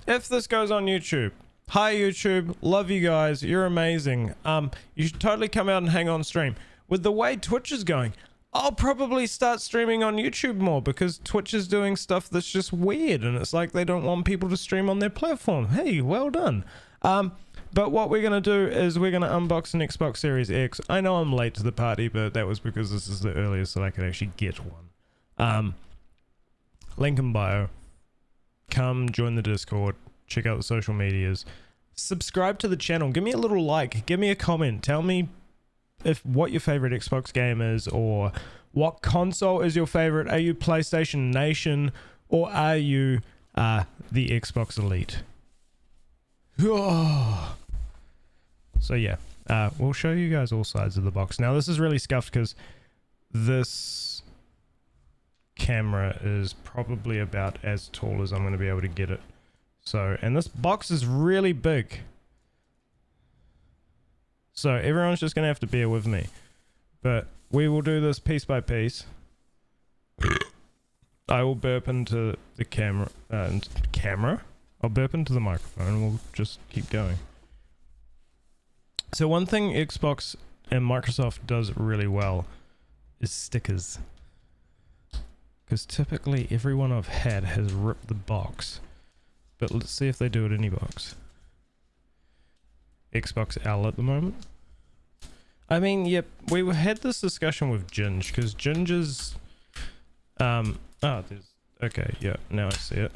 if this goes on YouTube, hi YouTube, love you guys, you're amazing. You should totally come out and hang on stream. With the way Twitch is going, I'll probably start streaming on YouTube more because Twitch is doing stuff that's just weird and it's like they don't want people to stream on their platform. Hey, well done. But what we're going to do is we're going to unbox an Xbox Series X. I know I'm late to the party, but that was because this is the earliest that I could actually get one. Link in bio. Come join the Discord. Check out the social medias. Subscribe to the channel. Give me a little like. Give me a comment. Tell me what your favorite Xbox game is, or what console is your favorite. Are you PlayStation Nation, or are you the Xbox Elite? So yeah, we'll show you guys all sides of the box. Now this is really scuffed because this camera is probably about as tall as I'm going to be able to get it. So, and this box is really big. So everyone's just going to have to bear with me. But we will do this piece by piece. I will burp into the camera. I'll burp into the microphone and we'll just keep going. So one thing Xbox and Microsoft does really well is stickers. Because typically everyone I've had has ripped the box. But let's see if they do it in any box. Xbox L at the moment. I mean, yep, we had this discussion with Ginge, because Ginger's okay, yeah, now I see it.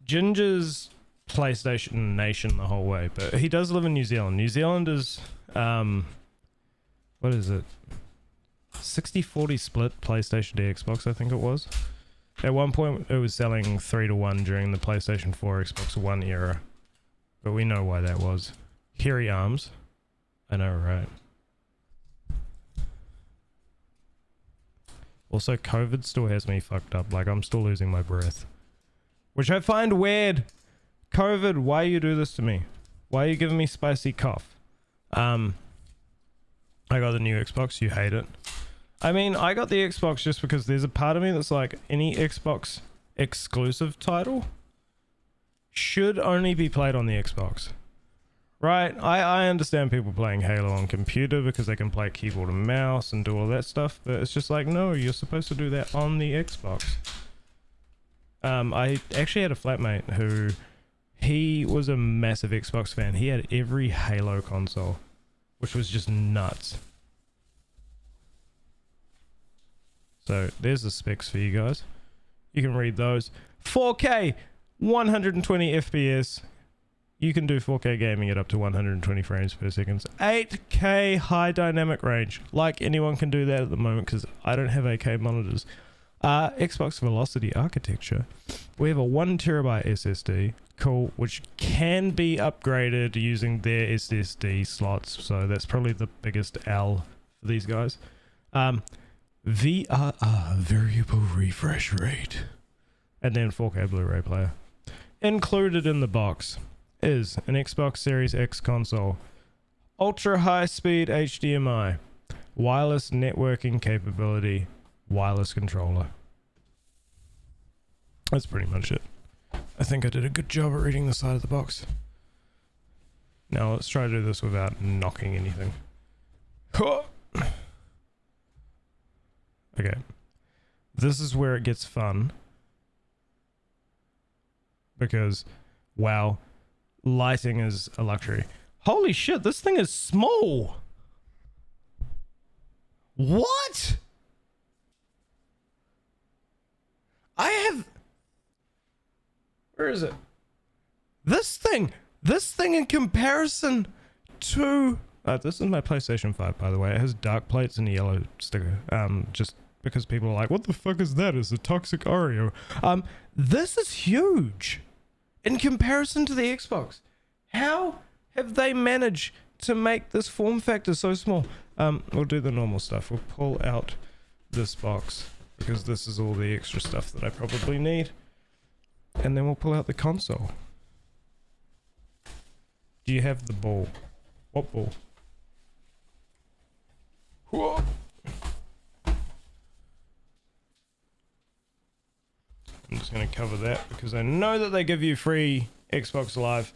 Ginger's PlayStation Nation the whole way, but he does live in New Zealand. New Zealand is what is it? 60-40 split PlayStation to Xbox, I think it was. At one point it was selling 3-1 during the PlayStation 4 Xbox One era. But we know why that was. Hairy arms. I know, right? Also, COVID still has me fucked up. Like, I'm still losing my breath. Which I find weird. COVID, why you do this to me? Why are you giving me spicy cough? I got the new Xbox. You hate it. I mean, I got the Xbox just because there's a part of me that's like, any Xbox exclusive title should only be played on the Xbox. Right? I understand people playing Halo on computer because they can play keyboard and mouse and do all that stuff, but it's just like, no, you're supposed to do that on the Xbox. I actually had a flatmate who, he was a massive Xbox fan. He had every Halo console, which was just nuts. So there's the specs for you guys. You can read those. 4K, 120 FPS. You can do 4K gaming at up to 120 frames per second. 8K high dynamic range. Like, anyone can do that at the moment because I don't have 8K monitors. Xbox Velocity architecture. We have a 1TB SSD. Cool. Which can be upgraded using their SSD slots. So that's probably the biggest L for these guys. VRR, variable refresh rate. And then 4K Blu-ray player. Included in the box is an Xbox Series X console, ultra high speed HDMI, wireless networking capability, wireless controller. That's pretty much it. I think I did a good job at reading the side of the box. Now let's try to do this without knocking anything. Okay, this is where it gets fun, because wow, lighting is a luxury. Holy shit, this thing is small. What? Where is it? This thing in comparison to this is my PlayStation 5, by the way. It has dark plates and a yellow sticker. Just because people are like, what the fuck is that? It's a toxic Oreo. This is huge in comparison to the Xbox. How have they managed to make this form factor so small? We'll do the normal stuff. We'll pull out this box because this is all the extra stuff that I probably need. And then we'll pull out the console. Do you have the ball? What ball? Whoa. I'm just going to cover that because I know that they give you free Xbox Live.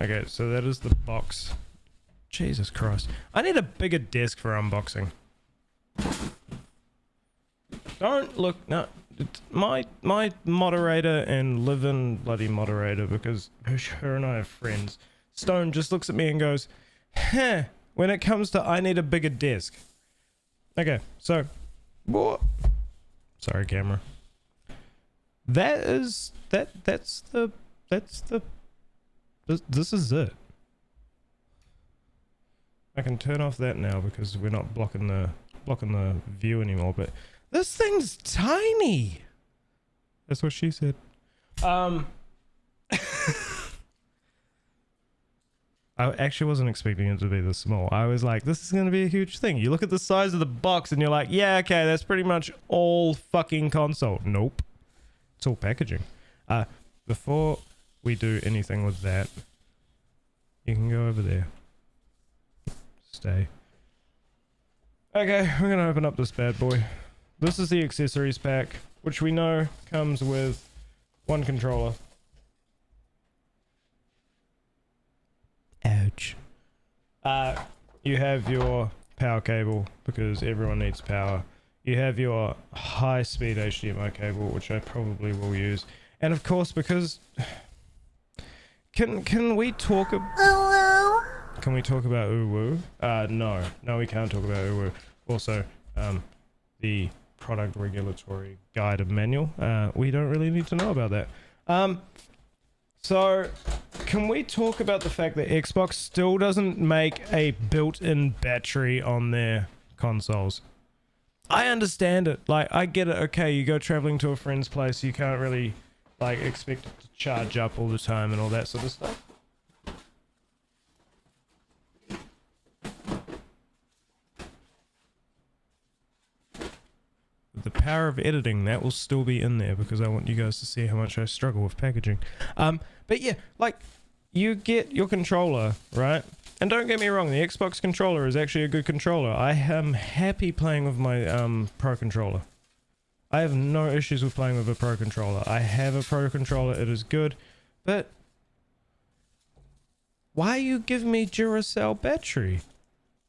Okay, so that is the box. Jesus Christ. I need a bigger desk for unboxing. Don't look, no. It's my moderator and live-in bloody moderator, because her and I are friends. Stone just looks at me and goes, "Huh," when it comes to I need a bigger desk. Okay, so, sorry camera. This is it. I can turn off that now because we're not blocking the view anymore, but this thing's tiny. That's what she said. I actually wasn't expecting it to be this small. I was like, this is going to be a huge thing. You look at the size of the box and you're like, yeah, okay, that's pretty much all fucking console. Nope. It's all packaging. Before we do anything with that, you can go over there. Stay. Okay, we're gonna open up this bad boy. This is the accessories pack, which we know comes with one controller. Ouch. You have your power cable, because everyone needs power. You have your high-speed HDMI cable, which I probably will use. And of course, because... Can we talk about... Can we talk about Uwu? No, we can't talk about Uwu. Also, the product regulatory guide and manual. We don't really need to know about that. So, can we talk about the fact that Xbox still doesn't make a built-in battery on their consoles? I understand it. Like, I get it. Okay, you go traveling to a friend's place, you can't really, like, expect it to charge up all the time and all that sort of stuff. The power of editing, that will still be in there because I want you guys to see how much I struggle with packaging. But yeah, like, you get your controller, right? And don't get me wrong, the Xbox controller is actually a good controller. I am happy playing with my Pro controller. I have no issues with playing with a Pro controller. I have a Pro controller, it is good, but why you give me Duracell battery?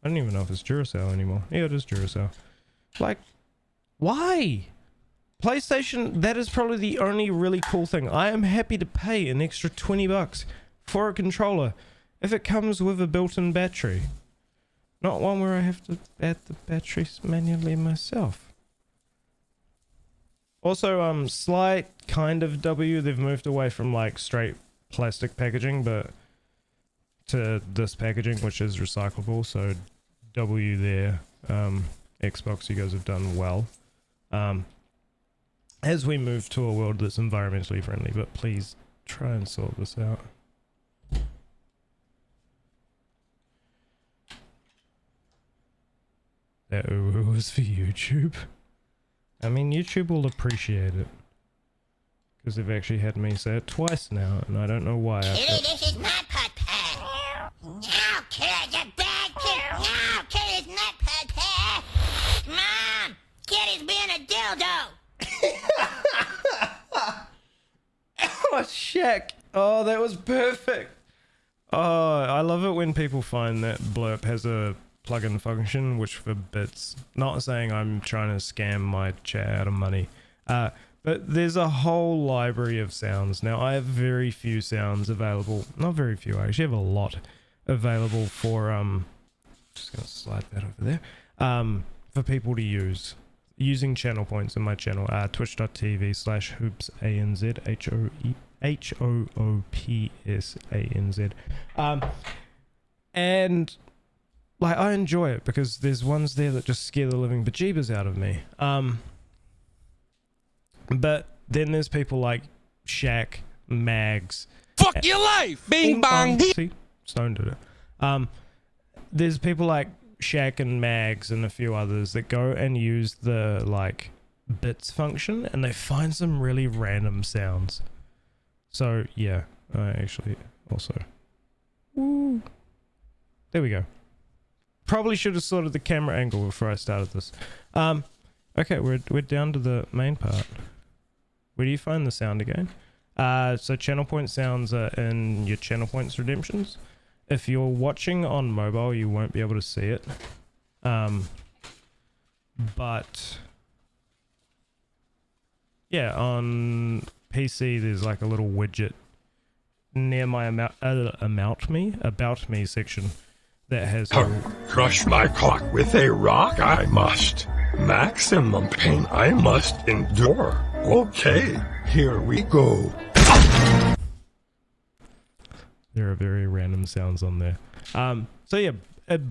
I don't even know if it's Duracell anymore. Yeah, it is Duracell. Like, why? PlayStation, that is probably the only really cool thing. I am happy to pay an extra 20 bucks for a controller if it comes with a built-in battery. Not one where I have to add the batteries manually myself. Also, slight kind of W, they've moved away from like straight plastic packaging, but to this packaging, which is recyclable, so W there. Xbox, you guys have done well. As we move to a world that's environmentally friendly, but please try and sort this out. That ooh was for YouTube. I mean, YouTube will appreciate it. Because they've actually had me say it twice now, and I don't know why. Kitty, this is not putt-putt. No, Kitty, it's a bad kid. No, Kitty, it's not putt-putt. Mom, Kitty's being a dildo. Oh, Shaq. Oh, that was perfect. Oh, I love it when people find that Blurp has a plugin function which forbids. Not saying I'm trying to scam my chat out of money. But there's a whole library of sounds. Now, I have very few sounds available. Not very few, I actually have a lot available for, just gonna slide that over there. For people to use. Using channel points in my channel, twitch.tv/hoopsanz, HOOPSANZ. And like, I enjoy it because there's ones there that just scare the living bejeebers out of me. But then there's people like Shaq, Mags. Fuck your life! Bing bong! See? Stone did it. There's people like Shaq and Mags and a few others that go and use the like bits function and they find some really random sounds. So yeah, I actually also. Woo. There we go. Probably should have sorted the camera angle before I started this. Okay, we're down to the main part. Where do you find the sound again? So channel point sounds are in your channel points redemptions. If you're watching on mobile, you won't be able to see it. But yeah, on PC there's like a little widget near my about me section that has Crush my cock with a rock I must. Maximum pain I must endure. Okay, here we go. There are very random sounds on there. So yeah, a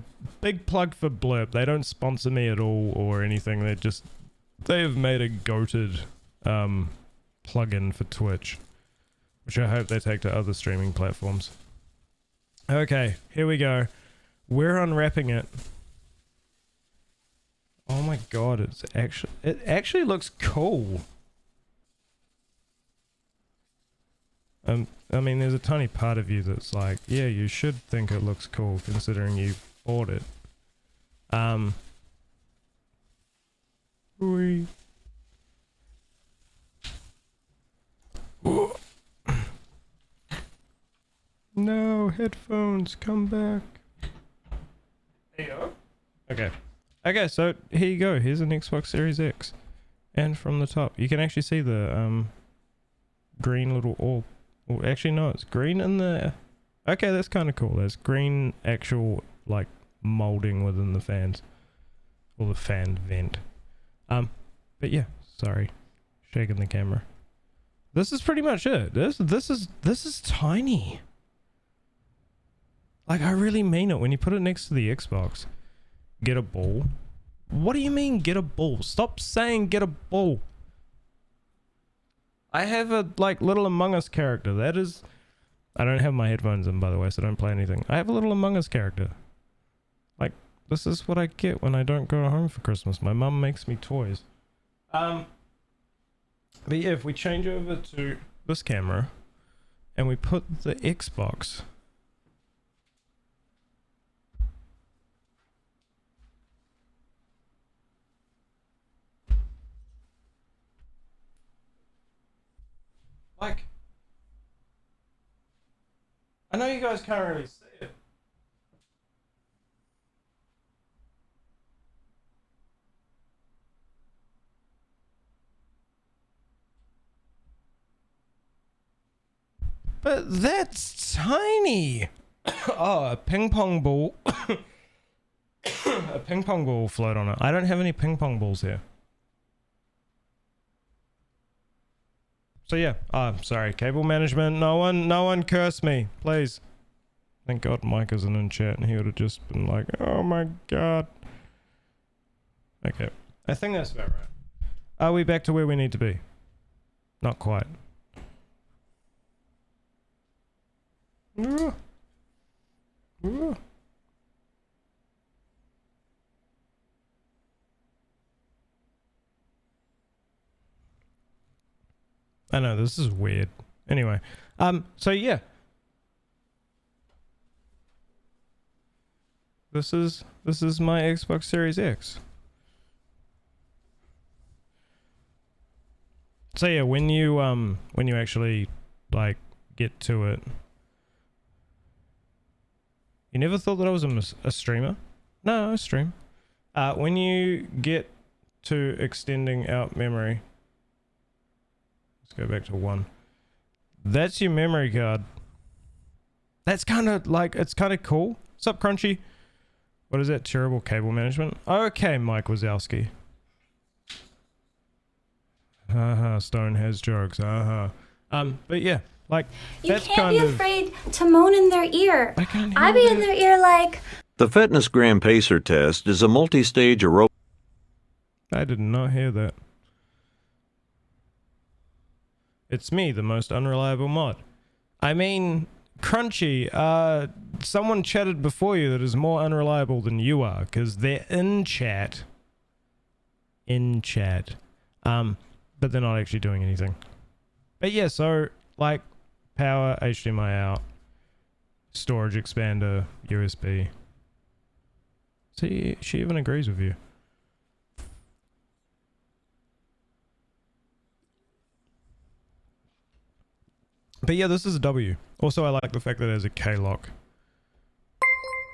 big plug for Blurb. They don't sponsor me at all or anything. They have made a goated plugin for Twitch, which I hope they take to other streaming platforms. Okay, here we go. We're unwrapping it. Oh my god, it actually looks cool. I mean, there's a tiny part of you that's like, yeah, you should think it looks cool considering you bought it. No, headphones, come back. There you go. Okay. Okay, so here you go. Here's an Xbox Series X. And from the top, you can actually see the green little orb. Well, actually, no, it's green in the... Okay, that's kind of cool. There's green actual, like, molding within the fans. Or the fan vent. But yeah, sorry. Shaking the camera. This is pretty much it. This is tiny. Like, I really mean it when you put it next to the Xbox. Get a ball. What do you mean, get a ball? Stop saying get a ball. I have a, like, little Among Us character. That is... I don't have my headphones in, by the way, so don't play anything. I have a little Among Us character. Like, this is what I get when I don't go home for Christmas. My mum makes me toys. But yeah, if we change over to this camera, and we put the Xbox... Like, I know you guys can't really see it. But that's tiny. Oh, a ping pong ball. A ping pong ball float on it. I don't have any ping pong balls here. So yeah, sorry, cable management, no one curse me, please. Thank God Mike isn't in chat and he would have just been like, oh my god. Okay, I think that's about right. Are we back to where we need to be? Not quite. Ooh. Ooh. I know, this is weird. Anyway, so yeah. This is my Xbox Series X. So yeah, when you actually, like, get to it... You never thought that I was a streamer? No, I stream. When you get to extending out memory... Let's go back to 1. That's your memory card. That's kind of like, it's kind of cool. What's up, Crunchy? What is that? Terrible cable management? Okay, Mike Wazowski. Stone has jokes. But yeah, like, that's kind of... You can't be afraid to moan in their ear. I be in their ear like... The Fitness Gram Pacer test is a multi-stage aerobic... I did not hear that. It's me, the most unreliable mod. I mean, Crunchy, someone chatted before you that is more unreliable than you are, because they're in chat. But they're not actually doing anything. But yeah, so, like, power, HDMI out, storage expander, USB. See, she even agrees with you. But yeah, this is a W. Also, I like the fact that there's a K lock.